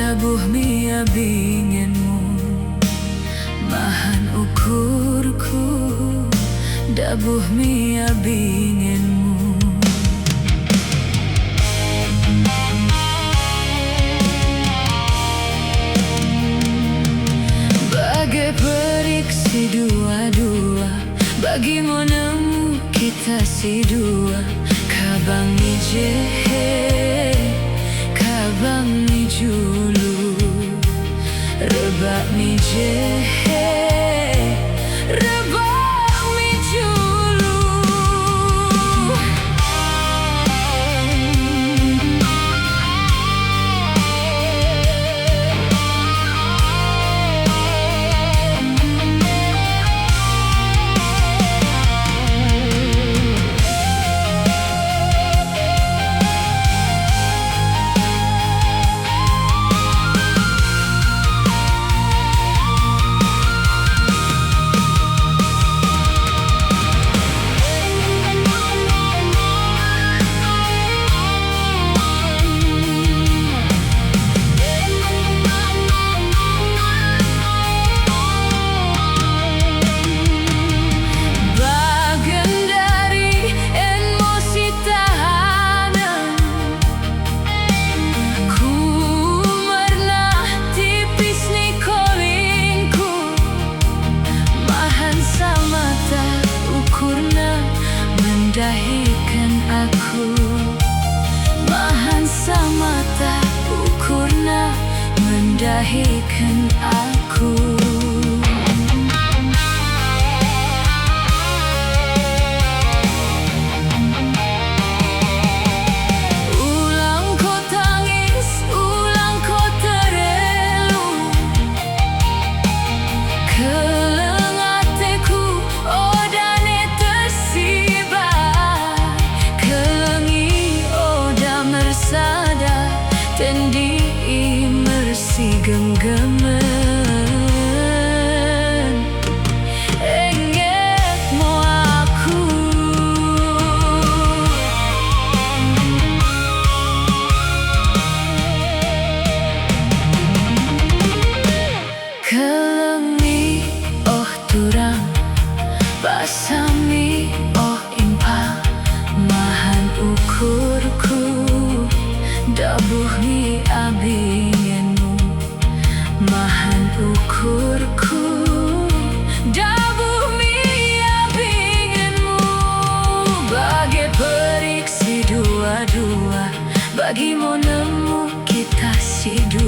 Dabuh mia bingenmu mahan ukurku, dabuh mia bingenmu. Bagai periksi dua-dua, bagi monemu kita si dua. Kabang ni jehe, kabang ni julu, rebak mi jehe, rebak mi julu. Mendahikan aku, mahan sama tak ukurna, mendahikan aku. Ulang kau tangis, ulang kau terelu, tendi mersi genggaman enget mo aku. Kelengi oh turang, basami oh impang, mahan ukurku, dabuh mi abingenmu, mahan ukurku, dabuh mi abingenmu. Bagai periksi dua-dua, bagi monemu kita si dua.